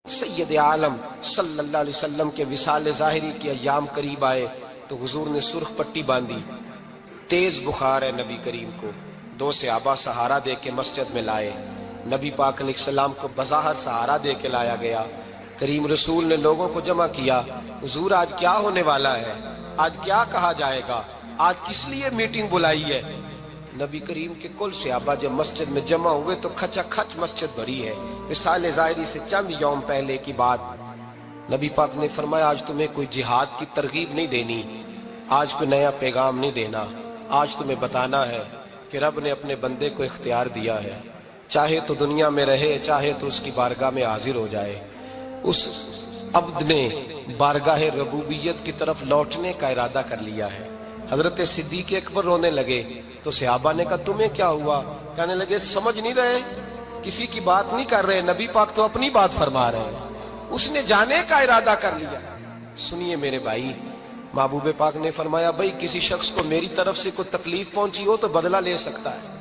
سید عالم صلی اللہ علیہ وسلم کے وصال ظاہری کے ایام قریب آئے تو حضور نے سرخ پٹی باندھی، تیز بخار ہے نبی کریم کو، دو صحابہ سہارا دے کے مسجد میں لائے، نبی پاک علیہ السلام کو بظاہر سہارا دے کے لایا گیا۔ کریم رسول نے لوگوں کو جمع کیا، حضور آج کیا ہونے والا ہے، آج کیا کہا جائے گا، آج کس لیے میٹنگ بلائی ہے؟ نبی کریم کے کل صحابہ جب مسجد میں جمع ہوئے تو کھچا کھچ مسجد بھری ہے۔ وصال ظاہری سے چند یوم پہلے کی بات، نبی پاک نے فرمایا آج تمہیں کوئی جہاد کی ترغیب نہیں دینی، آج کوئی نیا پیغام نہیں دینا، آج تمہیں بتانا ہے کہ رب نے اپنے بندے کو اختیار دیا ہے، چاہے تو دنیا میں رہے، چاہے تو اس کی بارگاہ میں حاضر ہو جائے۔ اس عبد نے بارگاہ ربوبیت کی طرف لوٹنے کا ارادہ کر لیا ہے۔ حضرت صدیق اکبر رونے لگے تو صحابہ نے کہا تمہیں کیا ہوا؟ کہنے لگے سمجھ نہیں رہے، کسی کی بات نہیں کر رہے، نبی پاک تو اپنی بات فرما رہے ہیں، اس نے جانے کا ارادہ کر لیا۔ سنیے میرے بھائی، محبوب پاک نے فرمایا بھائی کسی شخص کو میری طرف سے کوئی تکلیف پہنچی ہو تو بدلہ لے سکتا ہے،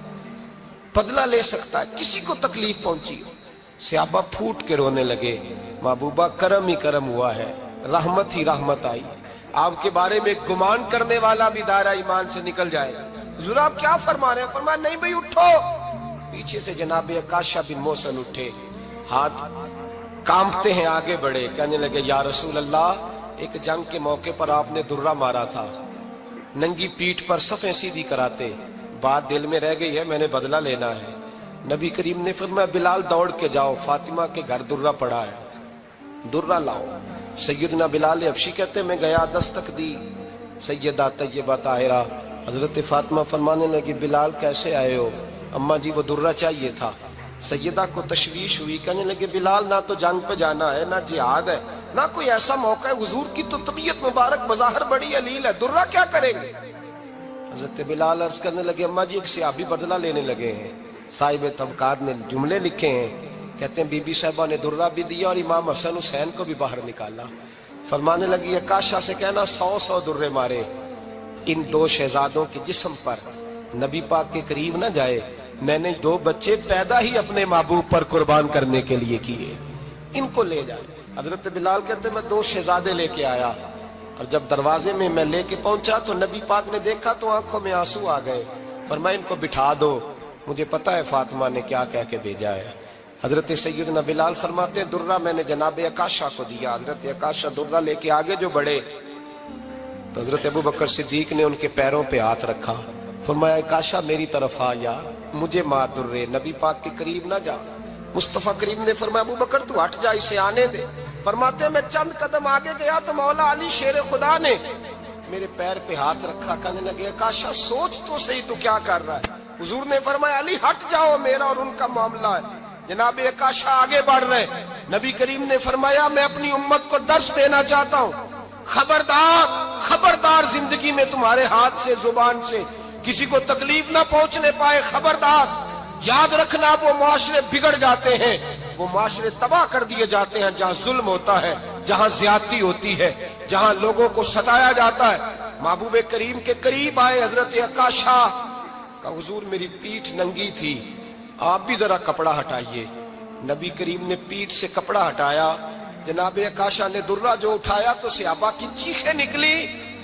بدلہ لے سکتا ہے، کسی کو تکلیف پہنچی ہو۔ صحابہ پھوٹ کے رونے لگے، محبوبہ کرم ہی کرم ہوا ہے، رحمت ہی رحمت آئی، آپ کے بارے میں گمان کرنے والا بھی دائرہ ایمان سے نکل جائے۔ حضور آپ کیا فرما رہے ہیں؟ فرمایا نہیں بھائی اٹھو۔ پیچھے سے جناب عکاشہ بن محصن اٹھے، ہاتھ کانپتے ہیں، آگے بڑھے، کہنے لگے یا رسول اللہ، ایک جنگ کے موقع پر آپ نے درہ مارا تھا، ننگی پیٹھ پر صفیں سیدھی کراتے، بات دل میں رہ گئی ہے، میں نے بدلہ لینا ہے۔ نبی کریم نے فرمایا بلال دوڑ کے جاؤ، فاطمہ کے گھر درہ پڑا ہے، درہ لاؤ۔ سیدنا بلال حبشی کہتے میں گیا، دستک دی، سیدہ طیبہ طاہرہ حضرت فاطمہ فرمانے لگی بلال کیسے آئے ہو؟ اماں جی وہ درہ چاہیے تھا۔ سیدہ کو تشویش ہوئی، کہنے لگے بلال نہ تو جنگ پہ جانا ہے، نہ جہاد ہے، نہ کوئی ایسا موقع ہے، حضور کی تو طبیعت مبارک بظاہر بڑی علیل ہے، درہ کیا کریں گے؟ حضرت بلال عرض کرنے لگے اماں جی ایک صحابی بدلہ لینے لگے ہیں، صاحب طبقات نے جملے لکھے ہیں، کہتے ہیں بی بی صاحبہ نے درہ بھی دیا اور امام حسن حسین کو بھی باہر نکالا۔ فرمانے لگی عکاشہ سے کہنا 100 درے مارے، ان دو شہزادوں کے جسم پر نبی پاک کے قریب نہ جائے، میں نے 2 بچے پیدا ہی اپنے محبوب پر قربان کرنے کے لیے کیے، ان کو لے جائے۔ حضرت بلال کہتے میں 2 شہزادے لے کے آیا، اور جب دروازے میں میں لے کے پہنچا تو نبی پاک نے دیکھا تو آنکھوں میں آنسو آ گئے، فرمایا ان کو بٹھا دو، مجھے پتا ہے فاطمہ نے کیا کہہ کے بھیجا ہے۔ حضرت سیدنا بلال فرماتے ہیں درہ میں نے جناب عکاشہ کو دیا، حضرت عکاشہ درہ لے کے آگے جو بڑھے تو حضرت ابوبکر صدیق نے ان کے پیروں پہ ہاتھ رکھا، فرمایا عکاشہ میری طرف آ یار، مجھے مار درے، نبی پاک کے قریب نہ جا۔ مصطفیٰ کریم نے فرمایا ابوبکر تو ہٹ جا، اسے آنے دے۔ فرماتے ہیں میں چند قدم آگے گیا تو مولا علی شیر خدا نے میرے پیر پہ ہاتھ رکھا، کہنے لگے عکاشہ سوچ تو صحیح تو کیا کر رہا ہے؟ حضور نے فرمایا علی ہٹ جاؤ، میرا اور ان کا معاملہ ہے۔ جناب عکاشہ آگے بڑھ رہے، نبی کریم نے فرمایا میں اپنی امت کو درس دینا چاہتا ہوں، خبردار خبردار زندگی میں تمہارے ہاتھ سے زبان سے کسی کو تکلیف نہ پہنچنے پائے، خبردار یاد رکھنا وہ معاشرے بگڑ جاتے ہیں، وہ معاشرے تباہ کر دیے جاتے ہیں جہاں ظلم ہوتا ہے، جہاں زیادتی ہوتی ہے، جہاں لوگوں کو ستایا جاتا ہے۔ محبوب کریم کے قریب آئے حضرت عکاشہ کا، حضور میری پیٹھ ننگی تھی، آپ بھی ذرا کپڑا ہٹائیے۔ نبی کریم نے پیٹھ سے کپڑا ہٹایا، جناب عکاشہ نے درہ جو اٹھایا تو صحابہ کی چیخیں نکلی،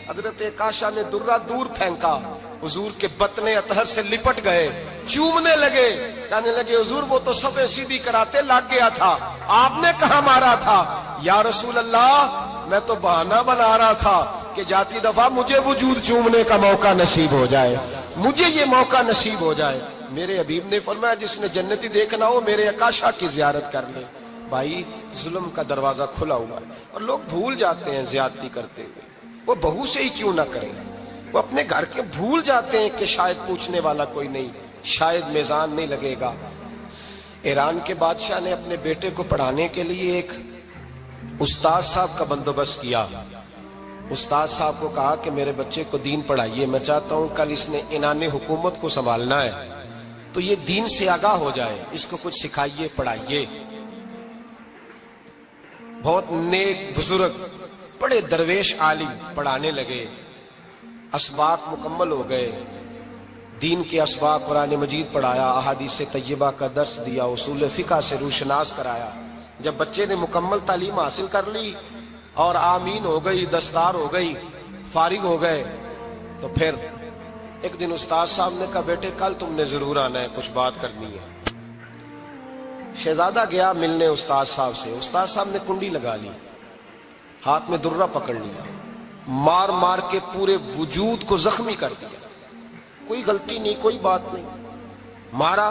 حضرت عکاشہ نے درہ دور پھینکا، حضور کے بطن اطہر سے لپٹ گئے، چومنے لگے، کہنے لگے حضور وہ تو صفیں سیدھی کراتے لگ گیا تھا، آپ نے کہاں مارا تھا؟ یا رسول اللہ میں تو بہانہ بنا رہا تھا کہ جاتی دفعہ مجھے وجود چومنے کا موقع نصیب ہو جائے، مجھے یہ موقع نصیب ہو جائے۔ میرے حبیب نے فرمایا جس نے جنتی دیکھنا ہو میرے عکاشہ کی زیارت کر لے۔ بھائی ظلم کا دروازہ کھلا ہوا ہے اور لوگ بھول جاتے ہیں زیادتی کرتے ہوئے، وہ بہو سے ہی کیوں نہ کریں، وہ اپنے گھر کے بھول جاتے ہیں کہ شاید پوچھنے والا کوئی نہیں، شاید میزان نہیں لگے گا۔ ایران کے بادشاہ نے اپنے بیٹے کو پڑھانے کے لیے ایک استاد صاحب کا بندوبست کیا۔ استاد صاحب کو کہا کہ میرے بچے کو دین پڑھائیے، میں چاہتا ہوں کل اس نے انعام حکومت کو سنبھالنا ہے تو یہ دین سے آگاہ ہو جائے، اس کو کچھ سکھائیے پڑھائیے۔ بہت نیک بزرگ بڑے درویش عالم پڑھانے لگے، اسباق مکمل ہو گئے، دین کے اسباق قرآن مجید پڑھایا، احادیث طیبہ کا درس دیا، اصول فقہ سے روشناس کرایا، جب بچے نے مکمل تعلیم حاصل کر لی اور آمین ہو گئی، دستار ہو گئی، فارغ ہو گئے، تو پھر ایک دن استاد صاحب نے کہا بیٹے کل تم نے ضرور آنا ہے، کچھ بات کرنی ہے۔ شہزادہ گیا ملنے استاد صاحب سے، استاد صاحب نے کنڈی لگا لی، ہاتھ میں درہ پکڑ لیا، مار مار کے پورے وجود کو زخمی کر دیا، کوئی غلطی نہیں، کوئی بات نہیں، مارا۔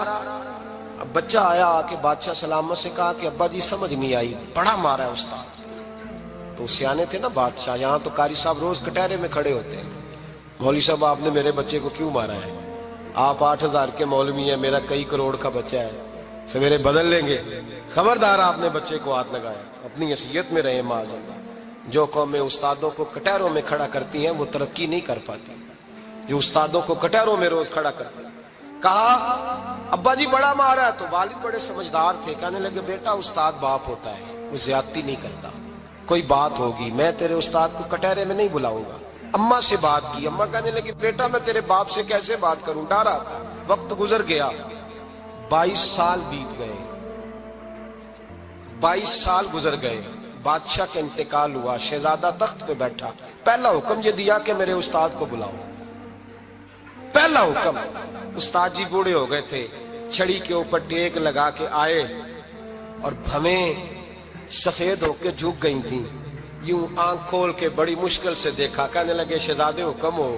اب بچہ آیا آ کے بادشاہ سلامت سے کہا کہ ابا جی سمجھ نہیں آئی، بڑا مارا ہے استاد۔ تو سیانے تھے نا بادشاہ، یہاں تو قاری صاحب روز کٹہرے میں کھڑے ہوتے ہیں، مولوی صاحب آپ نے میرے بچے کو کیوں مارا ہے؟ آپ 8,000 کے مولوی ہیں، میرا کئی کروڑ کا بچہ ہے، سویرے بدل لیں گے، خبردار آپ نے بچے کو ہاتھ لگایا، اپنی حیثیت میں رہے معاذ اللہ۔ جو قومیں استادوں کو کٹہروں میں کھڑا کرتی ہیں وہ ترقی نہیں کر پاتی، جو استادوں کو کٹہروں میں روز کھڑا کرتے ہیں۔ کہا ابا جی بڑا مارا ہے، تو والد بڑے سمجھدار تھے، کہنے لگے بیٹا استاد باپ ہوتا ہے، وہ زیادتی نہیں کرتا، کوئی بات ہوگی میں تیرے استاد کو کٹہرے میں نہیں بلاؤں گا۔ اماں سے بات کی، اماں کہنے لگی بیٹا میں تیرے باپ سے کیسے بات کروں، ڈر آتا۔ وقت گزر گیا، 22 سال بیت گئے، 22 سال گزر گئے، بادشاہ کا انتقال ہوا، شہزادہ تخت پہ بیٹھا، پہلا حکم یہ دیا کہ میرے استاد کو بلاؤ، پہلا حکم۔ استاد جی بوڑھے ہو گئے تھے، چھڑی کے اوپر ٹیک لگا کے آئے اور بھویں سفید ہو کے جھک گئی تھیں، یوں آنکھ کھول کے بڑی مشکل سے دیکھا، کہنے لگے شہزادے حکم ہو۔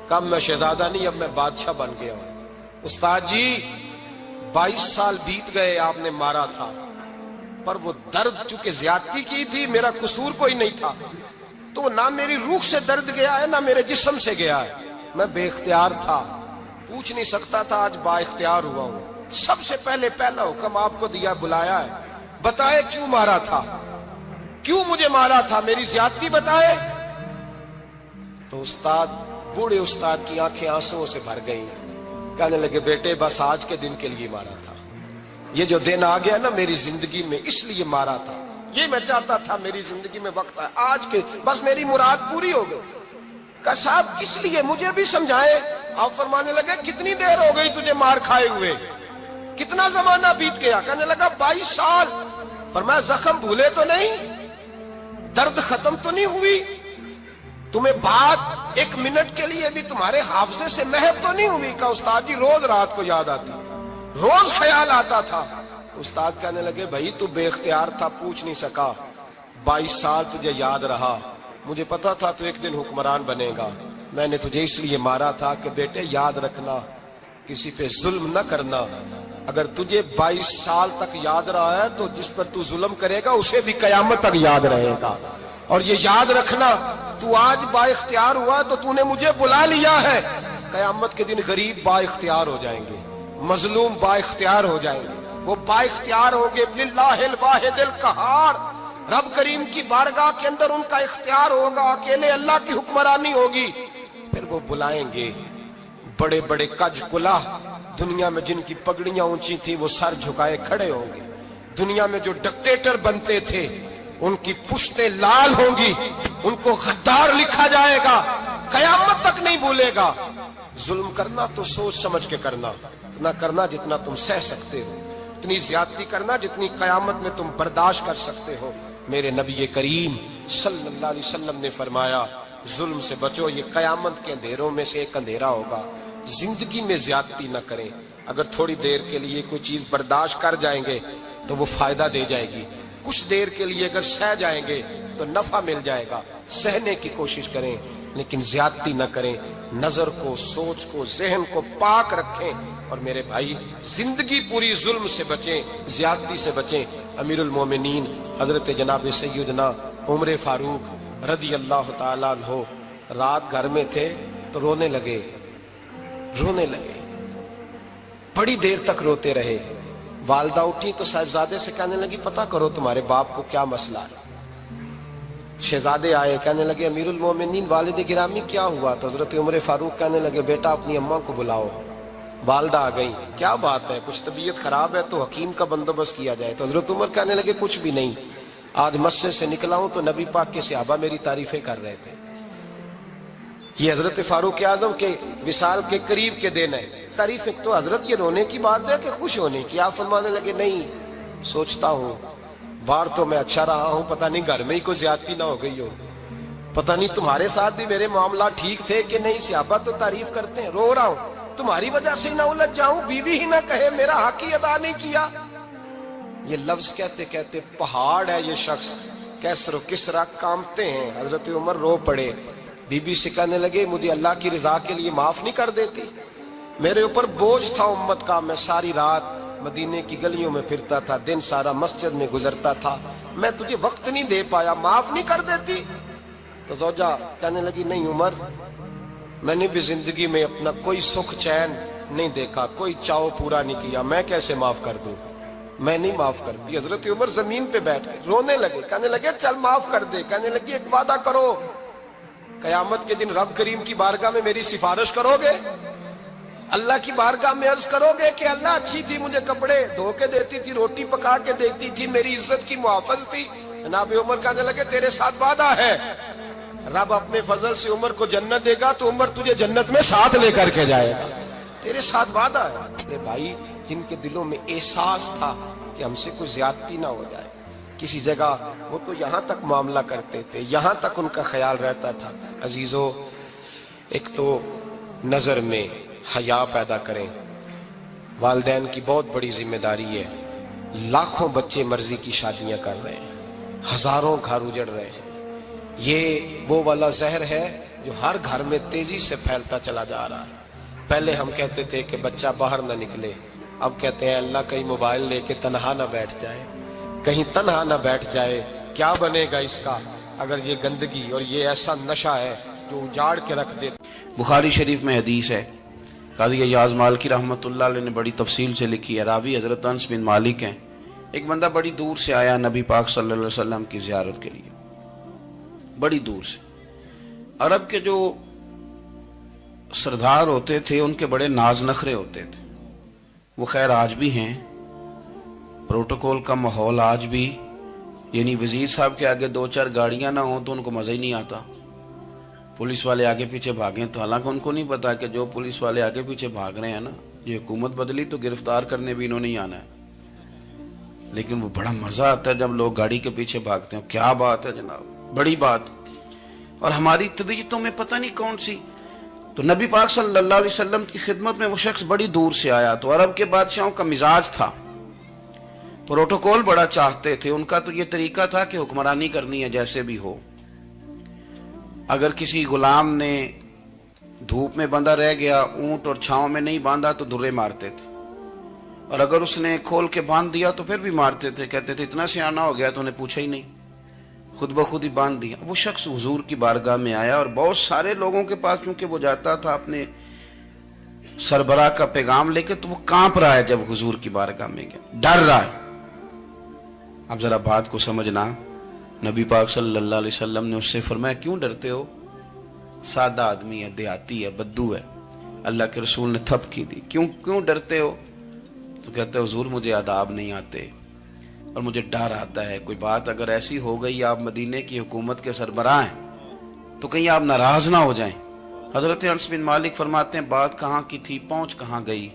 کم میں شہزادہ نہیں، اب میں بادشاہ بن گیا ہوں۔ استاد جی 22 سال بیت گئے، آپ نے مارا تھا، پر وہ درد چونکہ زیادتی کی تھی، میرا قصور کوئی نہیں تھا، تو نہ میری روح سے درد گیا ہے نہ میرے جسم سے گیا ہے، میں بے اختیار تھا، پوچھ نہیں سکتا تھا، آج با اختیار ہوا ہوں۔ سب سے پہلے پہلا حکم آپ کو دیا، بلایا ہے، بتائے کیوں مارا تھا، کیوں مجھے مارا تھا، میری زیادتی بتائے۔ تو استاد، بوڑھے استاد کی آنکھیں آنسوؤں سے بھر گئیں، کہنے لگے بیٹے بس آج کے دن کے لیے مارا تھا، یہ جو دن آ گیا نا میری زندگی میں اس لیے مارا تھا، یہ میں چاہتا تھا میری زندگی میں وقت ہے، آج کے بس میری مراد پوری ہو گئی۔ کہا صاحب کس لیے، مجھے بھی سمجھائے۔ آپ فرمانے لگے کتنی دیر ہو گئی تجھے مار کھائے ہوئے، کتنا زمانہ بیت گیا؟ کہنے لگا 22 سال۔ فرمایا زخم بھولے تو نہیں، درد ختم تو نہیں ہوئی، تمہیں بات 1 منٹ کے لیے بھی تمہارے حافظے سے محو تو نہیں ہوئی؟ کہا استاد جی روز رات کو یاد آتی، روز خیال آتا تھا۔ استاد کہنے لگے بھائی تو بے اختیار تھا، پوچھ نہیں سکا، 22 سال تجھے یاد رہا، مجھے پتا تھا تو ایک دن حکمران بنے گا، میں نے تجھے اس لیے مارا تھا کہ بیٹے یاد رکھنا، کسی پہ ظلم نہ کرنا، اگر تجھے 22 سال تک یاد رہا ہے تو جس پر تو ظلم کرے گا اسے بھی قیامت تک یاد رہے گا، اور یہ یاد رکھنا تو آج با اختیار ہوا تو تو نے مجھے بلا لیا ہے، قیامت کے دن غریب با اختیار ہو جائیں گے، مظلوم با اختیار ہو جائیں گے، وہ با اختیار ہوں گے للہ الواحد القہار، رب کریم کی بارگاہ کے اندر ان کا اختیار ہوگا، اکیلے اللہ کی حکمرانی ہوگی، پھر وہ بلائیں گے بڑے بڑے کج کلہ، دنیا میں جن کی پگڑیاں اونچی تھی وہ سر جھکائے کھڑے ہوں گے، دنیا میں جو ڈکٹیٹر بنتے تھے ان کی پشتیں لال ہوں گی، ان کو غدار لکھا جائے گا، قیامت تک نہیں بھولے گا۔ ظلم کرنا تو سوچ سمجھ کے کرنا، اتنا کرنا جتنا تم سہ سکتے ہو، اتنی زیادتی کرنا جتنی قیامت میں تم برداشت کر سکتے ہو۔ میرے نبی کریم صلی اللہ علیہ وسلم نے فرمایا ظلم سے بچو، یہ قیامت کے اندھیروں میں سے ایک اندھیرا ہوگا، زندگی میں زیادتی نہ کریں، اگر تھوڑی دیر کے لیے کوئی چیز برداشت کر جائیں گے تو وہ فائدہ دے جائے گی، کچھ دیر کے لیے اگر سہ جائیں گے تو نفع مل جائے گا، سہنے کی کوشش کریں لیکن زیادتی نہ کریں، نظر کو، سوچ کو، ذہن کو پاک رکھیں، اور میرے بھائی زندگی پوری ظلم سے بچیں، زیادتی سے بچیں۔ امیر المومنین حضرت جناب سیدنا عمر فاروق رضی اللہ تعالیٰ عنہ رات گھر میں تھے تو رونے لگے، بڑی دیر تک روتے رہے، والدہ اٹھی تو صاحبزادے سے کہنے لگی پتہ کرو تمہارے باپ کو کیا مسئلہ ہے۔ شہزادے آئے، کہنے لگے امیر المومنین والد گرامی کیا ہوا؟ تو حضرت عمر فاروق کہنے لگے بیٹا اپنی اماں کو بلاؤ۔ والدہ آ گئی، کیا بات ہے، کچھ طبیعت خراب ہے تو حکیم کا بندوبست کیا جائے۔ تو حضرت عمر کہنے لگے کچھ بھی نہیں، آج مسجد سے نکلا ہوں تو نبی پاک کے صحابہ میری تعریفیں کر رہے تھے۔ یہ حضرت فاروق اعظم کے وصال کے قریب کے دن ہے، تعریفیں تو حضرت یہ رونے کی بات ہے کہ خوش ہونے کی؟ آپ فرمانے لگے نہیں، سوچتا ہوں باہر تو میں اچھا رہا ہوں، پتہ نہیں گھر میں ہی کوئی زیادتی نہ ہو گئی ہو، پتہ نہیں تمہارے ساتھ بھی میرے معاملات ٹھیک تھے کہ نہیں۔ صحابہ تو تعریف کرتے ہیں، رو رہا ہوں تمہاری وجہ سے نہ الجھ جاؤں، بیوی ہی نہ کہے میرا حق ہی ادا نہیں کیا۔ یہ لفظ کہتے کہتے پہاڑ ہے یہ شخص، کیسر و کسرا کانپتے ہیں۔ حضرت عمر رو پڑے، بی بی سے کہنے لگے مجھے اللہ کی رضا کے لیے معاف نہیں کر دیتی؟ میرے اوپر بوجھ تھا امت کا، میں ساری رات مدینے کی گلیوں میں پھرتا تھا، دن سارا مسجد میں گزرتا تھا، میں تجھے وقت نہیں دے پایا، معاف نہیں کر دیتی؟ تو زوجہ کہنے لگی نہیں عمر، میں نے بھی زندگی میں اپنا کوئی سکھ چین نہیں دیکھا، کوئی چاؤ پورا نہیں کیا، میں کیسے معاف کر دوں، میں نہیں معاف کرتی۔ حضرت عمر زمین پہ بیٹھ گئے، رونے لگے، کہنے لگے چل معاف کر دے۔ کہنے لگی ایک وعدہ کرو، قیامت کے دن رب کریم کی بارگاہ میں میری سفارش کرو گے؟ اللہ کی بارگاہ میں عرض کرو گے کہ اللہ اچھی تھی، مجھے کپڑے دھو کے دیتی تھی، روٹی پکا کے دیتی تھی، میری عزت کی محافظ تھی؟ جناب عمر کہنے لگے تیرے ساتھ وعدہ ہے، رب اپنے فضل سے عمر کو جنت دے گا تو عمر تجھے جنت میں ساتھ لے کر کے جائے گا، تیرے ساتھ وعدہ ہے۔ میرے بھائی جن کے دلوں میں احساس تھا کہ ہم سے کوئی زیادتی نہ ہو جائے کسی جگہ، وہ تو یہاں تک معاملہ کرتے تھے، یہاں تک ان کا خیال رہتا تھا۔ عزیزو، ایک تو نظر میں حیا پیدا کریں، والدین کی بہت بڑی ذمہ داری ہے۔ لاکھوں بچے مرضی کی شادیاں کر رہے ہیں، ہزاروں گھر اجڑ رہے ہیں، یہ وہ والا زہر ہے جو ہر گھر میں تیزی سے پھیلتا چلا جا رہا ہے۔ پہلے ہم کہتے تھے کہ بچہ باہر نہ نکلے، اب کہتے ہیں اللہ کہیں موبائل لے کے تنہا نہ بیٹھ جائے، کہیں تنہا نہ بیٹھ جائے، کیا بنے گا اس کا اگر یہ گندگی اور یہ ایسا نشہ ہے جو اجاڑ کے رکھ دے۔ بخاری شریف میں حدیث ہے، قاضی ایاز مالکی رحمۃ اللہ علیہ نے بڑی تفصیل سے لکھی ہے، راوی حضرت انس بن مالک ہیں۔ ایک بندہ بڑی دور سے آیا نبی پاک صلی اللہ علیہ وسلم کی زیارت کے لیے، بڑی دور سے۔ عرب کے جو سردار ہوتے تھے ان کے بڑے ناز نخرے ہوتے تھے، وہ خیر آج بھی ہیں، پروٹوکول کا ماحول آج بھی، یعنی وزیر صاحب کے آگے دو چار گاڑیاں نہ ہوں تو ان کو مزہ ہی نہیں آتا، پولیس والے آگے پیچھے بھاگیں تو، حالانکہ ان کو نہیں پتا کہ جو پولیس والے آگے پیچھے بھاگ رہے ہیں نا، یہ حکومت بدلی تو گرفتار کرنے بھی انہوں نے ہی آنا ہے، لیکن وہ بڑا مزہ آتا ہے جب لوگ گاڑی کے پیچھے بھاگتے ہیں۔ کیا بات ہے جناب، بڑی بات۔ اور ہماری طبیعتوں میں پتہ نہیں کون سی، تو نبی پاک صلی اللہ علیہ وسلم کی خدمت میں وہ شخص بڑی دور سے آیا، تو عرب کے بادشاہوں کا مزاج تھا، پروٹوکول بڑا چاہتے تھے، ان کا تو یہ طریقہ تھا کہ حکمرانی کرنی ہے جیسے بھی ہو۔ اگر کسی غلام نے دھوپ میں بندھا رہ گیا، اونٹ اور چھاؤں میں نہیں باندھا تو درے مارتے تھے، اور اگر اس نے کھول کے باندھ دیا تو پھر بھی مارتے تھے، کہتے تھے اتنا سیانا ہو گیا تو انہیں پوچھا ہی نہیں، خود بخود ہی باندھ دیا۔ وہ شخص حضور کی بارگاہ میں آیا، اور بہت سارے لوگوں کے پاس کیونکہ وہ جاتا تھا اپنے سربراہ کا پیغام لے کے، تو وہ کانپ رہا ہے جب حضور کی بارگاہ میں گیا، ڈر رہا ہے۔ اب ذرا بات کو سمجھنا، نبی پاک صلی اللہ علیہ وسلم نے اس سے فرمایا کیوں ڈرتے ہو؟ سادہ آدمی ہے، دیہاتی ہے، بدو ہے۔ اللہ کے رسول نے تھپ کی دی، کیوں ڈرتے ہو؟ تو کہتے حضور مجھے آداب نہیں آتے اور مجھے ڈر آتا ہے، کوئی بات اگر ایسی ہو گئی، آپ مدینے کی حکومت کے سربراہ ہیں، تو کہیں آپ ناراض نہ ہو جائیں۔ حضرت انس بن مالک فرماتے ہیں بات کہاں کی تھی، پہنچ کہاں گئی؟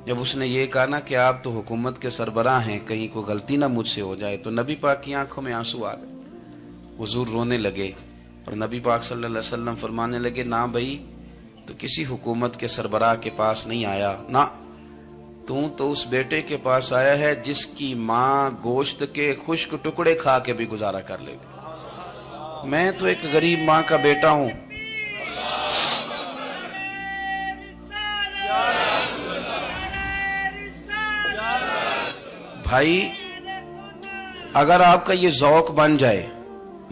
جب اس نے یہ کہا نا کہ آپ تو حکومت کے سربراہ ہیں، کہیں کوئی غلطی نہ مجھ سے ہو جائے، تو نبی پاک کی آنکھوں میں آنسو آ گئے، حضور رونے لگے، اور نبی پاک صلی اللہ علیہ وسلم فرمانے لگے نہ بھائی، تو کسی حکومت کے سربراہ کے پاس نہیں آیا، نہ تو اس بیٹے کے پاس آیا ہے جس کی ماں گوشت کے خشک ٹکڑے کھا کے بھی گزارا کر لے گی۔ میں تو ایک غریب ماں کا بیٹا ہوں۔ بھائی اگر آپ کا یہ ذوق بن جائے،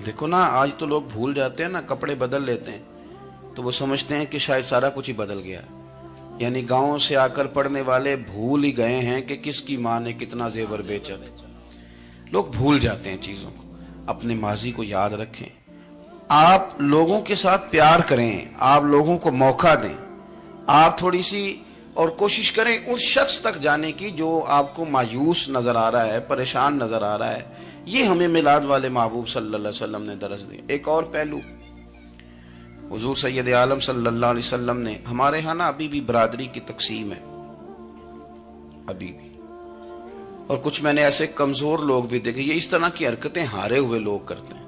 دیکھو نا آج تو لوگ بھول جاتے ہیں نا، کپڑے بدل لیتے ہیں تو وہ سمجھتے ہیں کہ شاید سارا کچھ ہی بدل گیا، یعنی گاؤں سے آ کر پڑھنے والے بھول ہی گئے ہیں کہ کس کی ماں نے کتنا زیور بیچا تھا۔ لوگ بھول جاتے ہیں چیزوں کو، اپنے ماضی کو یاد رکھیں، آپ لوگوں کے ساتھ پیار کریں، آپ لوگوں کو موقع دیں، آپ تھوڑی سی اور کوشش کریں اس شخص تک جانے کی جو آپ کو مایوس نظر آ رہا ہے، پریشان نظر آ رہا ہے۔ یہ ہمیں میلاد والے محبوب صلی اللہ علیہ وسلم نے درس دی۔ ایک اور پہلو، حضور سید عالم صلی اللہ علیہ وسلم نے، ہمارے ہاں نا ابھی بھی برادری کی تقسیم ہے، ابھی بھی اور کچھ میں نے ایسے کمزور لوگ بھی دیکھے. یہ اس طرح کی حرکتیں ہارے ہوئے لوگ کرتے ہیں.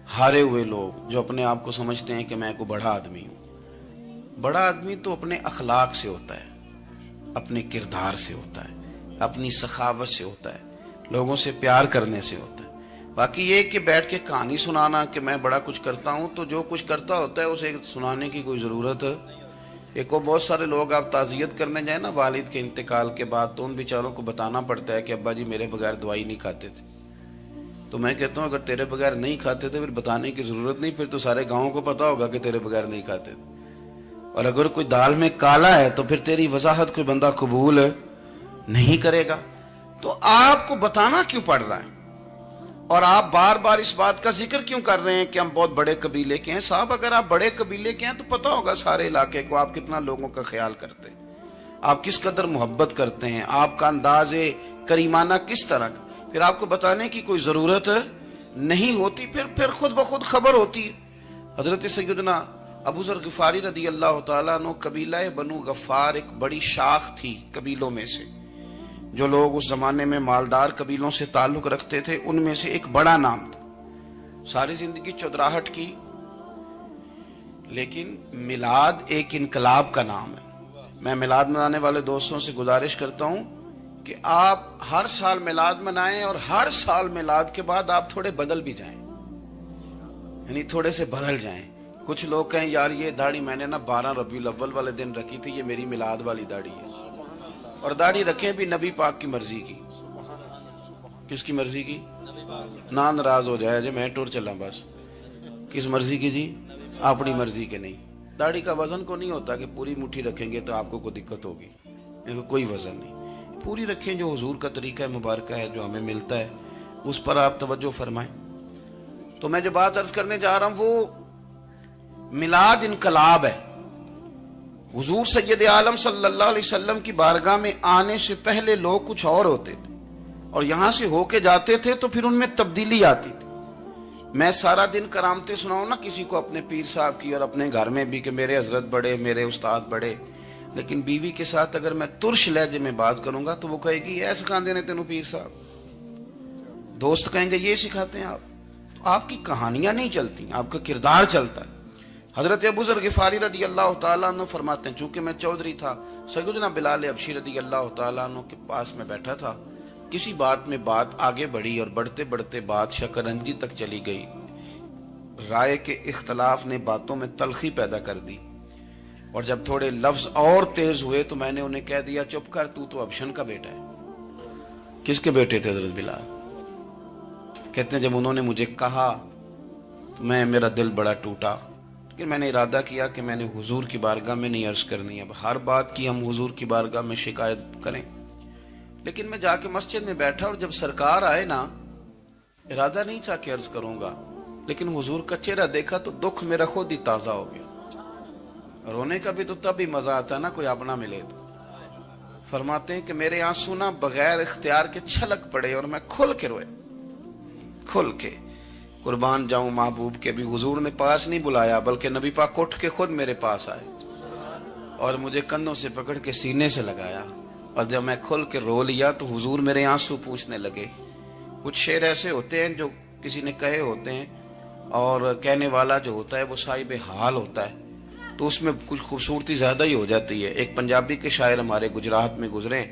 ہارے ہوئے لوگ جو اپنے آپ کو سمجھتے ہیں کہ میں کوئی بڑا آدمی ہوں. بڑا آدمی تو اپنے اخلاق سے ہوتا ہے, اپنے کردار سے ہوتا ہے, اپنی سخاوت سے ہوتا ہے, لوگوں سے پیار کرنے سے ہوتا ہے. باقی یہ کہ بیٹھ کے کہانی سنانا کہ میں بڑا کچھ کرتا ہوں, تو جو کچھ کرتا ہوتا ہے اسے سنانے کی کوئی ضرورت. ایک کو بہت سارے لوگ آپ تعزیت کرنے جائیں نا والد کے انتقال کے بعد, تو ان بیچاروں کو بتانا پڑتا ہے کہ ابا جی میرے بغیر دوائی نہیں کھاتے تھے. تو میں کہتا ہوں اگر تیرے بغیر نہیں کھاتے تھے پھر بتانے کی ضرورت نہیں, پھر تو سارے گاؤں کو پتا ہوگا کہ تیرے بغیر نہیں کھاتے تھے. اور اگر کوئی دال میں کالا ہے تو پھر تیری وضاحت کوئی بندہ قبول نہیں کرے گا. تو آپ کو بتانا کیوں پڑ رہا ہے, اور آپ بار بار اس بات کا ذکر کیوں کر رہے ہیں کہ ہم بہت بڑے قبیلے کے ہیں؟ صاحب اگر آپ بڑے قبیلے کے ہیں تو پتا ہوگا سارے علاقے کو آپ کتنا لوگوں کا خیال کرتے ہیں, آپ کس قدر محبت کرتے ہیں, آپ کا انداز کریمانہ کس طرح کا. پھر آپ کو بتانے کی کوئی ضرورت نہیں ہوتی, پھر خود بخود خبر ہوتی ہے. حضرت سیدنا ابو ذر غفاری رضی اللہ تعالیٰ عنہ, قبیلہ بنو غفار ایک بڑی شاخ تھی قبیلوں میں سے. جو لوگ اس زمانے میں مالدار قبیلوں سے تعلق رکھتے تھے ان میں سے ایک بڑا نام تھا. ساری زندگی چودراہٹ کی, لیکن میلاد ایک انقلاب کا نام ہے. میں میلاد منانے والے دوستوں سے گزارش کرتا ہوں کہ آپ ہر سال میلاد منائیں, اور ہر سال میلاد کے بعد آپ تھوڑے بدل بھی جائیں, یعنی تھوڑے سے بدل جائیں. کچھ لوگ کہیں یار یہ داڑھی میں نے نا 12 ربیع الاول والے دن رکھی تھی, یہ میری میلاد والی داڑھی ہے. اور داڑھی رکھیں بھی نبی پاک کی مرضی کی. کس کی مرضی کی؟ نہ ناراض ہو جائے جی میں ٹور چلا بس. کس مرضی کی جی؟ اپنی مرضی کے نہیں. داڑھی کا وزن کو نہیں ہوتا کہ پوری مٹھی رکھیں گے تو آپ کو کوئی دقت ہوگی, کوئی وزن نہیں. پوری رکھیں, جو حضور کا طریقہ مبارکہ ہے جو ہمیں ملتا ہے اس پر آپ توجہ فرمائیں. تو میں جو بات عرض کرنے جا رہا ہوں وہ میلاد انقلاب ہے. حضور سید عالم صلی اللہ علیہ وسلم کی بارگاہ میں آنے سے پہلے لوگ کچھ اور ہوتے تھے, اور یہاں سے ہو کے جاتے تھے تو پھر ان میں تبدیلی آتی تھی. میں سارا دن کرامتیں سناؤں نا کسی کو اپنے پیر صاحب کی اور اپنے گھر میں بھی کہ میرے حضرت بڑے, میرے استاد بڑے, لیکن بیوی کے ساتھ اگر میں ترش لہجے میں بات کروں گا تو وہ کہے گی اے سکھاندے نے تینوں پیر صاحب. دوست کہیں گے یہ سکھاتے ہیں آپ. تو آپ کی کہانیاں نہیں چلتی, آپ کا کردار چلتا ہے. حضرت ابو ذر غفاری رضی اللہ تعالیٰ عنہ فرماتے ہیں چونکہ میں چودھری تھا, سیدنا بلال حبشی رضی اللہ تعالیٰ عنہ کے پاس میں بیٹھا تھا. کسی بات میں بات آگے بڑھی اور بڑھتے بڑھتے بات شکرنجی تک چلی گئی. رائے کے اختلاف نے باتوں میں تلخی پیدا کر دی, اور جب تھوڑے لفظ اور تیز ہوئے تو میں نے انہیں کہہ دیا چپ کر, تو ابشن کا بیٹا ہے. کس کے بیٹے تھے حضرت بلال؟ کہتے ہیں جب انہوں نے مجھے کہا تو میرا دل بڑا ٹوٹا, لیکن میں نے ارادہ کیا کہ میں نے حضور کی بارگاہ میں نہیں عرض کرنی. اب ہر بات کی ہم حضور کی بارگاہ میں شکایت کریں. لیکن میں جا کے مسجد میں بیٹھا, اور جب سرکار آئے نا, ارادہ نہیں تھا کہ عرض کروں گا, لیکن حضور کا چہرہ دیکھا تو دکھ میرا خود ہی تازہ ہو گیا. رونے کا بھی تو تب ہی مزہ آتا ہے نا کوئی اپنا ملے تو. فرماتے ہیں کہ میرے آنسو نا بغیر اختیار کے چھلک پڑے, اور میں کھل کے روئے, کھل کے. قربان جاؤں محبوب کے بھی حضور نے پاس نہیں بلایا, بلکہ نبی پاک اٹھ کے خود میرے پاس آئے اور مجھے کندھوں سے پکڑ کے سینے سے لگایا. اور جب میں کھل کے رو لیا تو حضور میرے آنسو پوچھنے لگے. کچھ شعر ایسے ہوتے ہیں جو کسی نے کہے ہوتے ہیں, اور کہنے والا جو ہوتا ہے وہ صاحب حال ہوتا ہے, تو اس میں کچھ خوبصورتی زیادہ ہی ہو جاتی ہے. ایک پنجابی کے شاعر ہمارے گجرات میں گزرے,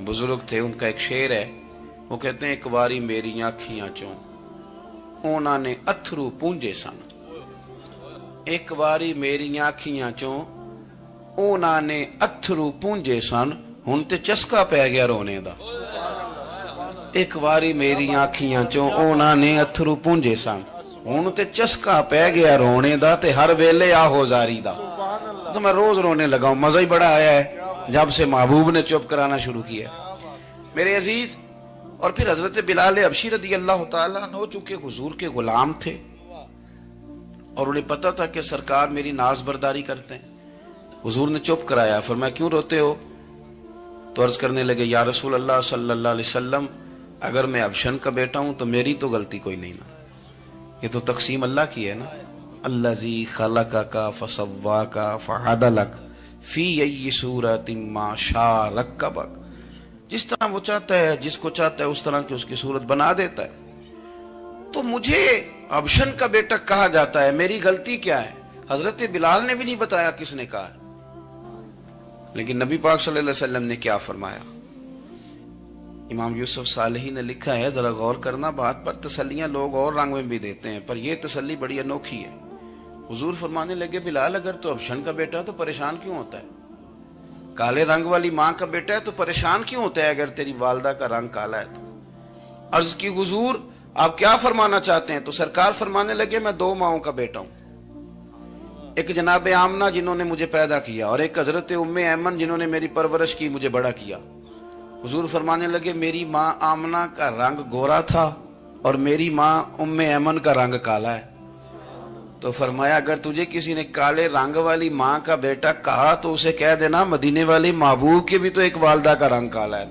بزرگ تھے, ان کا ایک شعر ہے, وہ کہتے ہیں ایک واری میری آنکھیاں چوں اونا نے اتھرو پونجے سن. ایک واری میری آنکھیاں چوں اونا نے اتھرو پونجے سن, ہن تے چسکا پہ گیا رونے دا. ایک واری میری آنکھیاں چوں اونا نے اتھرو پونجے سن, ہن تے چسکا پہ گیا رونے دا, تے ہر ویلے آہو زاری دا. تو میں روز رونے لگا ہوں, مزہ ہی بڑا آیا ہے جب سے محبوب نے چپ کرانا شروع کیا میرے عزیز. اور پھر حضرت بلال حبشی رضی اللہ تعالیٰ عنہ چونکہ حضور کے غلام تھے, اور انہیں پتا تھا کہ سرکار میری ناز برداری کرتے ہیں, حضور نے چپ کرایا. فرمایا کیوں روتے ہو؟ تو عرض کرنے لگے یا رسول اللہ صلی اللہ علیہ وسلم, اگر میں ابشن کا بیٹا ہوں تو میری تو غلطی کوئی نہیں نا, یہ تو تقسیم اللہ کی ہے نا. الذی خلقک فسواک فعدلک فی ای صورت ما شاء رکبک. جس طرح وہ چاہتا ہے، جس کو چاہتا ہے اس طرح کی اس کی صورت بنا دیتا ہے۔ تو مجھے ابشن کا بیٹا کہا جاتا ہے، میری غلطی کیا ہے؟ حضرت بلال نے بھی نہیں بتایا کس نے کہا، لیکن نبی پاک صلی اللہ علیہ وسلم نے کیا فرمایا؟ امام یوسف صالحی نے لکھا ہے، ذرا غور کرنا بات پر، تسلیاں لوگ اور رنگ میں بھی دیتے ہیں پر یہ تسلی بڑی انوکھی ہے۔ حضور فرمانے لگے، بلال اگر تو ابشن کا بیٹا ہے تو پریشان کیوں ہوتا ہے؟ کالے رنگ والی ماں کا بیٹا ہے تو پریشان کیوں ہوتا ہے اگر تیری والدہ کا رنگ کالا ہے تو؟ عرض کی حضور آپ کیا فرمانا چاہتے ہیں؟ تو سرکار فرمانے لگے، میں دو ماؤں کا بیٹا ہوں، ایک جناب آمنہ جنہوں نے مجھے پیدا کیا، اور ایک حضرت ام ایمن جنہوں نے میری پرورش کی، مجھے بڑا کیا۔ حضور فرمانے لگے، میری ماں آمنہ کا رنگ گورا تھا اور میری ماں ام ایمن کا رنگ کالا ہے۔ تو فرمایا، اگر تجھے کسی نے کالے رنگ والی ماں کا بیٹا کہا تو اسے کہہ دینا مدینے والے محبوب کے بھی تو ایک والدہ کا رنگ کالا ہے،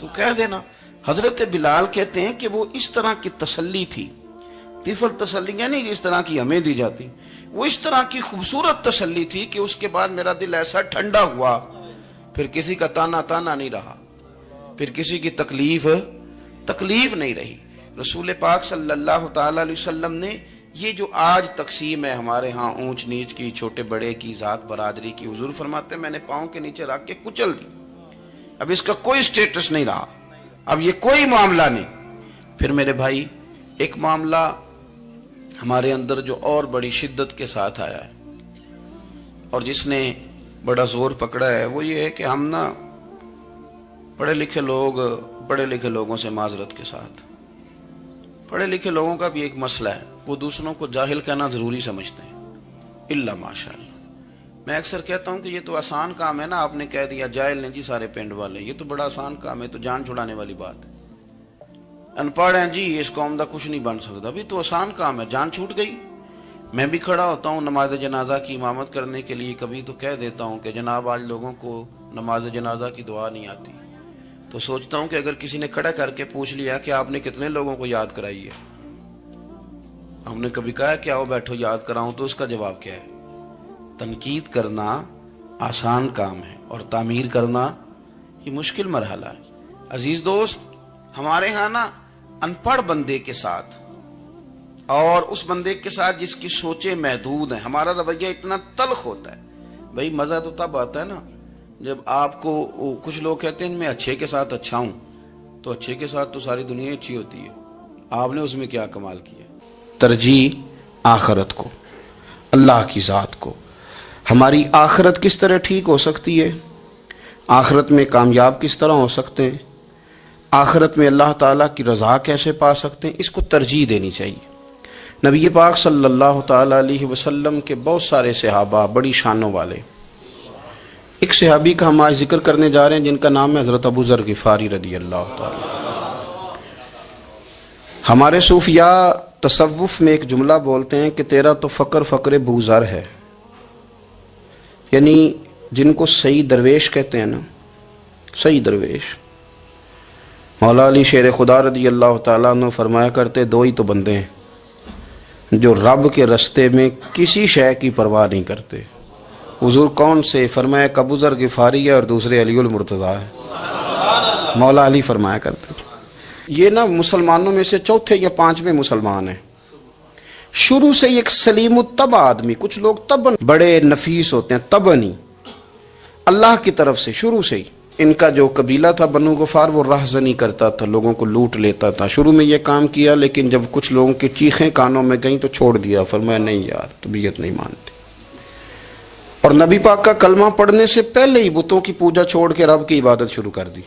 تو کہہ دینا۔ حضرت بلال کہتے ہیں کہ وہ اس طرح کی تسلی تھی، طفل تسلیاں نہیں جس طرح کی ہمیں دی جاتی، وہ اس طرح کی خوبصورت تسلی تھی کہ اس کے بعد میرا دل ایسا ٹھنڈا ہوا، پھر کسی کا تانا نہیں رہا، پھر کسی کی تکلیف نہیں رہی۔ رسول پاک صلی اللہ تعالی علیہ وسلم نے یہ جو آج تقسیم ہے ہمارے ہاں اونچ نیچ کی، چھوٹے بڑے کی، ذات برادری کی، حضور فرماتے ہیں میں نے پاؤں کے نیچے رکھ کے کچل دی، اب اس کا کوئی سٹیٹس نہیں رہا، اب یہ کوئی معاملہ نہیں۔ پھر میرے بھائی ایک معاملہ ہمارے اندر جو اور بڑی شدت کے ساتھ آیا ہے اور جس نے بڑا زور پکڑا ہے، وہ یہ ہے کہ ہم نا پڑھے لکھے لوگوں سے معذرت کے ساتھ، پڑھے لکھے لوگوں کا بھی ایک مسئلہ ہے، وہ دوسروں کو جاہل کہنا ضروری سمجھتے ہیں، الا ماشاءاللہ۔ میں اکثر کہتا ہوں کہ یہ تو آسان کام ہے نا، آپ نے کہہ دیا جاہل نہیں جی سارے پنڈ والے، یہ تو بڑا آسان کام ہے، تو جان چھڑانے والی بات ہے۔ ان پڑھ ہیں جی اس قوم دا کچھ نہیں بن سکتا، بھی تو آسان کام ہے، جان چھوٹ گئی۔ میں بھی کھڑا ہوتا ہوں نماز جنازہ کی امامت کرنے کے لیے، کبھی تو کہہ دیتا ہوں کہ جناب آج لوگوں کو نماز جنازہ کی دعا نہیں آتی، تو سوچتا ہوں کہ اگر کسی نے کھڑا کر کے پوچھ لیا کہ آپ نے کتنے لوگوں کو یاد کرائی ہے، ہم نے کبھی کہا کہ آؤ بیٹھو یاد کراؤں، تو اس کا جواب کیا ہے؟ تنقید کرنا آسان کام ہے اور تعمیر کرنا یہ مشکل مرحلہ ہے۔ عزیز دوست، ہمارے ہاں نا ان پڑھ بندے کے ساتھ اور اس بندے کے ساتھ جس کی سوچیں محدود ہیں، ہمارا رویہ اتنا تلخ ہوتا ہے۔ بھائی مزہ تو تب آتا ہے نا جب آپ کو، کچھ لوگ کہتے ہیں میں اچھے کے ساتھ اچھا ہوں، تو اچھے کے ساتھ تو ساری دنیا اچھی ہوتی ہے، آپ نے اس میں کیا کمال کیا؟ ترجیح آخرت کو، اللہ کی ذات کو۔ ہماری آخرت کس طرح ٹھیک ہو سکتی ہے، آخرت میں کامیاب کس طرح ہو سکتے ہیں، آخرت میں اللہ تعالیٰ کی رضا کیسے پا سکتے ہیں، اس کو ترجیح دینی چاہیے۔ نبی پاک صلی اللہ تعالیٰ علیہ وسلم کے بہت سارے صحابہ بڑی شانوں والے، ایک صحابی کا ہم آج ذکر کرنے جا رہے ہیں جن کا نام ہے حضرت ابو ذر غفاری رضی اللہ تعالیٰ۔ ہمارے صوفیاء تصوف میں ایک جملہ بولتے ہیں کہ تیرا تو فقر بو ذر ہے، یعنی جن کو صحیح درویش کہتے ہیں نا، صحیح درویش۔ مولا علی شیر خدا رضی اللہ تعالیٰ عنہ فرمایا کرتے، دو ہی تو بندے ہیں جو رب کے رستے میں کسی شے کی پرواہ نہیں کرتے۔ حضور کون سے؟ فرمایا ابو ذر غفاری ہے اور دوسرے علی المرتضیٰ ہے۔ مولا علی فرمایا کرتے یہ نا مسلمانوں میں سے چوتھے یا پانچویں مسلمان ہیں، شروع سے ایک سلیم الطبع آدمی، کچھ لوگ طبعاً بڑے نفیس ہوتے ہیں، طبعاً ہی اللہ کی طرف سے شروع سے ہی۔ ان کا جو قبیلہ تھا بنو غفار، وہ راہزنی کرتا تھا، لوگوں کو لوٹ لیتا تھا، شروع میں یہ کام کیا، لیکن جب کچھ لوگوں کی چیخیں کانوں میں گئیں تو چھوڑ دیا، فرمایا نہیں یار طبیعت نہیں مانتی، اور نبی پاک کا کلمہ پڑھنے سے پہلے ہی بتوں کی پوجا چھوڑ کے رب کی عبادت شروع کر دی۔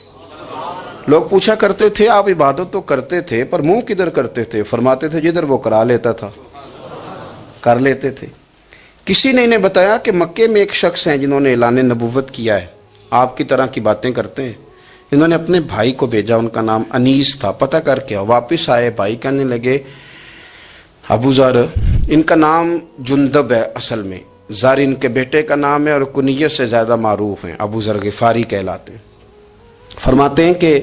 لوگ پوچھا کرتے تھے آپ عبادت تو کرتے تھے پر منہ کدھر کرتے تھے؟ فرماتے تھے جدھر وہ کرا لیتا تھا کر لیتے تھے۔ کسی نے انہیں بتایا کہ مکے میں ایک شخص ہیں جنہوں نے اعلان نبوت کیا ہے، آپ کی طرح کی باتیں کرتے ہیں۔ انہوں نے اپنے بھائی کو بھیجا، ان کا نام انیس تھا، پتہ کر کے واپس آئے، بھائی کہنے لگے ابو ذر، ان کا نام جندب ہے، اصل میں ذر ان کے بیٹے کا نام ہے اور کنیت سے زیادہ معروف ہیں، ابو ذر غفاری کہلاتے ہیں۔ فرماتے ہیں کہ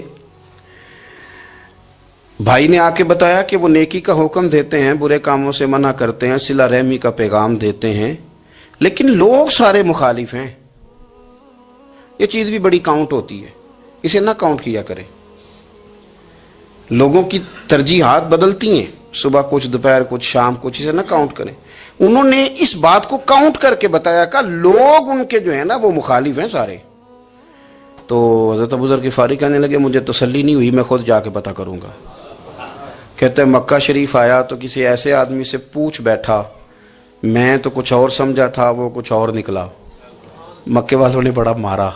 بھائی نے آ کے بتایا کہ وہ نیکی کا حکم دیتے ہیں، برے کاموں سے منع کرتے ہیں، صلہ رحمی کا پیغام دیتے ہیں، لیکن لوگ سارے مخالف ہیں۔ یہ چیز بھی بڑی کاؤنٹ ہوتی ہے اسے نہ کاؤنٹ کیا کریں. لوگوں کی ترجیحات بدلتی ہیں، صبح کچھ، دوپہر کچھ، شام کچھ، اسے نہ کاؤنٹ کریں. انہوں نے اس بات کو کاؤنٹ کر کے بتایا کہ لوگ ان کے جو ہیں نا وہ مخالف ہیں سارے. تو حضرت ابو ذر غفاری کہنے لگے مجھے تسلی نہیں ہوئی، میں خود جا کے پتہ کروں گا. کہتے ہیں مکہ شریف آیا تو کسی ایسے آدمی سے پوچھ بیٹھا، میں تو کچھ اور سمجھا تھا، وہ کچھ اور نکلا. مکے والوں نے بڑا مارا.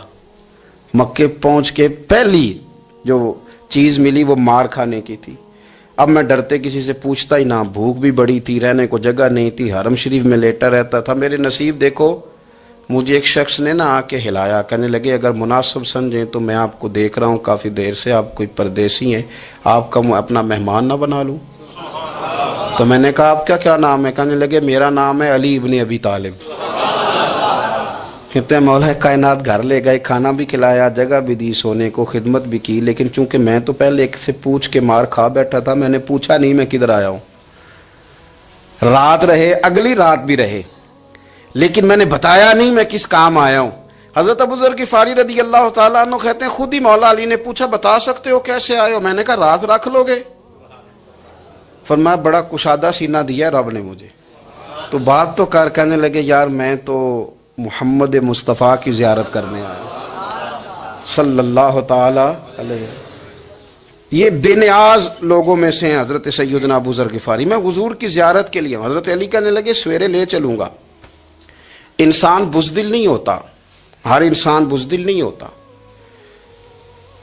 مکے پہنچ کے پہلی جو چیز ملی وہ مار کھانے کی تھی. اب میں ڈرتے کسی سے پوچھتا ہی نہ، بھوک بھی بڑی تھی، رہنے کو جگہ نہیں تھی، حرم شریف میں لیٹا رہتا تھا. میرے نصیب دیکھو، مجھے ایک شخص نے نہ آ کے ہلایا، کہنے لگے اگر مناسب سمجھیں تو میں آپ کو دیکھ رہا ہوں کافی دیر سے، آپ کوئی پردیسی ہیں، آپ کا اپنا مہمان نہ بنا لوں. تو میں نے کہا آپ کا کیا نام ہے؟ کہنے لگے میرا نام ہے علی ابن ابی طالب. کہتے ہیں مولا کائنات گھر لے گئے، کھانا بھی کھلایا، جگہ بھی دی سونے کو، خدمت بھی کی، لیکن چونکہ میں تو پہلے ایک سے پوچھ کے مار کھا بیٹھا تھا، میں نے پوچھا نہیں میں کدھر آیا ہوں. رات رہے، اگلی رات بھی رہے، لیکن میں نے بتایا نہیں میں کس کام آیا ہوں. حضرت ابو ذر غفاری رضی اللہ تعالیٰ عنہ کہتے ہیں خود ہی مولا علی نے پوچھا بتا سکتے ہو کیسے آئے ہو؟ میں نے کہا رات رکھ لو گے؟ فرمایا بڑا کشادہ سینہ دیا رب نے مجھے. تو بات تو کہنے لگے یار میں تو محمد مصطفیٰ کی زیارت کرنے آیا صلی اللہ تعالی علیہ وسلم. یہ بے نیاز لوگوں میں سے ہیں حضرت سیدنا ابو ذر غفاری. میں حضور کی زیارت کے لیے، حضرت علی کہنے لگے سویرے لے چلوں گا. انسان بزدل نہیں ہوتا، ہر انسان بزدل نہیں ہوتا،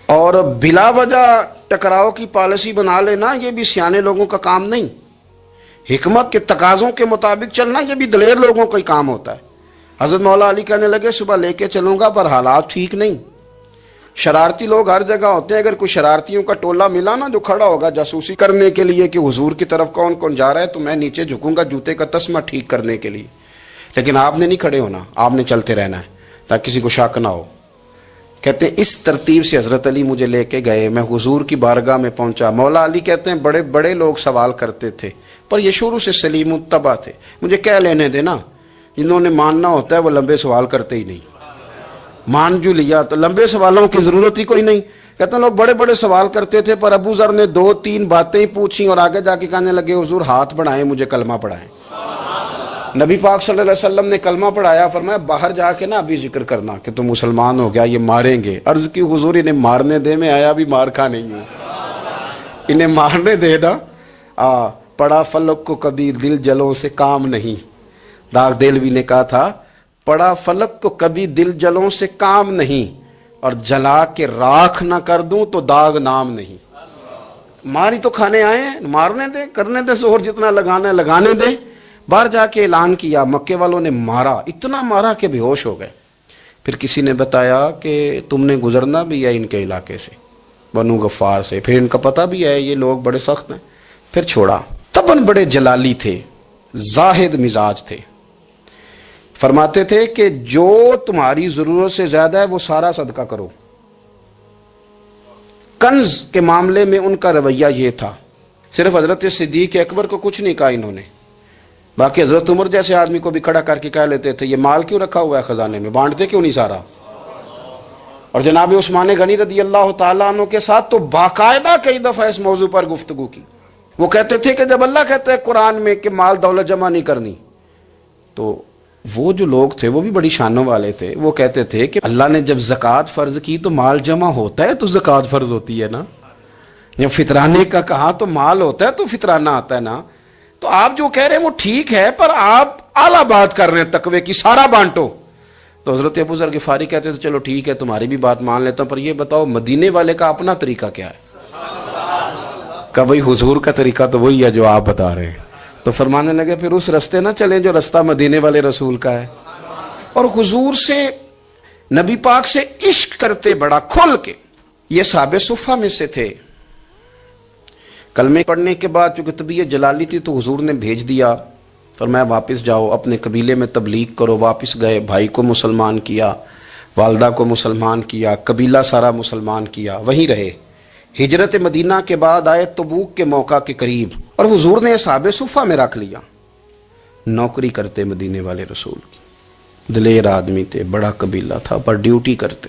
اور بلا وجہ ٹکراؤ کی پالیسی بنا لینا یہ بھی سیانے لوگوں کا کام نہیں. حکمت کے تقاضوں کے مطابق چلنا یہ بھی دلیر لوگوں کا ہی کام ہوتا ہے. حضرت مولا علی کہنے لگے صبح لے کے چلوں گا پر حالات ٹھیک نہیں. شرارتی لوگ ہر جگہ ہوتے ہیں، اگر کوئی شرارتیوں کا ٹولہ ملا نا جو کھڑا ہوگا جاسوسی کرنے کے لیے کہ حضور کی طرف کون کون جا رہا ہے، تو میں نیچے جھکوں گا جوتے کا تسمہ ٹھیک کرنے کے لیے. لیکن آپ نے نہیں کھڑے ہونا، آپ نے چلتے رہنا ہے تاکہ کسی کو شک نہ ہو. کہتے ہیں اس ترتیب سے حضرت علی مجھے لے کے گئے. میں حضور کی بارگاہ میں پہنچا. مولا علی کہتے ہیں بڑے بڑے لوگ سوال کرتے تھے پر یہ شروع سے سلیم الطبع تھے. مجھے کہہ لینے دینا، جنہوں نے ماننا ہوتا ہے وہ لمبے سوال کرتے ہی نہیں. مان جو لیا تو لمبے سوالوں کی ضرورت ہی کوئی نہیں. کہتے ہیں لوگ بڑے بڑے سوال کرتے تھے پر ابو ذر نے 2-3 باتیں پوچھیں اور آگے جا کے کہنے لگے حضور ہاتھ بڑھائیں مجھے کلمہ پڑھائیں. نبی پاک صلی اللہ علیہ وسلم نے کلمہ پڑھایا. فرمایا باہر جا کے نا ابھی ذکر کرنا کہ تم مسلمان ہو گیا، یہ ماریں گے. عرض کی حضور انہیں مارنے دے، میں آیا بھی مار کھا نہیں ہوں، انہیں مارنے دے نا. پڑا فلک کو کبھی دل جلوں سے کام نہیں. داغ دہلوی نے کہا تھا پڑا فلک کو کبھی دل جلوں سے کام نہیں، اور جلا کے راکھ نہ کر دوں تو داغ نام نہیں. ماری تو کھانے آئے ہیں، مارنے دے، کرنے دے زور جتنا لگانا ہے لگانے دے. باہر جا کے اعلان کیا. مکے والوں نے مارا، اتنا مارا کہ بے ہوش ہو گئے. پھر کسی نے بتایا کہ تم نے گزرنا بھی ہے ان کے علاقے سے، بنو غفار سے، پھر ان کا پتہ بھی ہے یہ لوگ بڑے سخت ہیں. پھر چھوڑا. تبن بڑے جلالی تھے، زاہد مزاج تھے. فرماتے تھے کہ جو تمہاری ضرورت سے زیادہ ہے وہ سارا صدقہ کرو. کنز کے معاملے میں ان کا رویہ یہ تھا. صرف حضرت صدیق اکبر کو کچھ نہیں کہا انہوں نے، باقی حضرت عمر جیسے آدمی کو بھی کھڑا کر کے کہہ لیتے تھے یہ مال کیوں رکھا ہوا ہے خزانے میں، بانٹتے کیوں نہیں سارا. اور جناب عثمان غنی رضی اللہ تعالیٰ عنہ کے ساتھ تو باقاعدہ کئی دفعہ اس موضوع پر گفتگو کی. وہ کہتے تھے کہ جب اللہ کہتا ہے قرآن میں کہ مال دولت جمع نہیں کرنی، تو وہ جو لوگ تھے وہ بھی بڑی شانوں والے تھے. وہ کہتے تھے کہ اللہ نے جب زکوٰۃ فرض کی تو مال جمع ہوتا ہے تو زکوٰۃ فرض ہوتی ہے نا. جب فطرانے کا کہا تو مال ہوتا ہے تو فطرانہ آتا ہے نا. تو آپ جو کہہ رہے ہیں وہ ٹھیک ہے پر آپ اعلیٰ بات کر رہے ہیں تقوی کی، سارا بانٹو. تو حضرت ابو ذر غفاری کہتے تھے چلو ٹھیک ہے تمہاری بھی بات مان لیتا ہوں، پر یہ بتاؤ مدینے والے کا اپنا طریقہ کیا ہے؟ کہ بھئی حضور کا طریقہ تو وہی ہے جو آپ بتا رہے ہیں. تو فرمانے لگے پھر اس رستے نہ چلیں جو رستہ مدینے والے رسول کا ہے. اور حضور سے، نبی پاک سے عشق کرتے بڑا کھل کے. یہ صحابہ صفہ میں سے تھے. کلمے پڑھنے کے بعد چونکہ طبیعت جلالی تھی تو حضور نے بھیج دیا، فرمایا واپس جاؤ اپنے قبیلے میں تبلیغ کرو. واپس گئے، بھائی کو مسلمان کیا، والدہ کو مسلمان کیا، قبیلہ سارا مسلمان کیا، وہیں رہے. ہجرت مدینہ کے بعد آئے تبوک کے موقع کے قریب، اور حضور نے اصحاب صفہ میں رکھ لیا. نوکری کرتے مدینے والے رسول کی، دلیر آدمی تھے، بڑا قبیلہ تھا پر ڈیوٹی کرتے.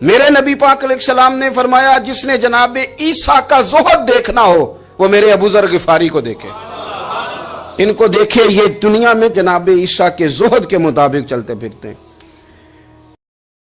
میرے نبی پاک علیہ السلام نے فرمایا جس نے جناب عیسیٰ کا زہد دیکھنا ہو وہ میرے ابو ذر غفاری کو دیکھے، ان کو دیکھے، یہ دنیا میں جناب عیسیٰ کے زہد کے مطابق چلتے پھرتے ہیں۔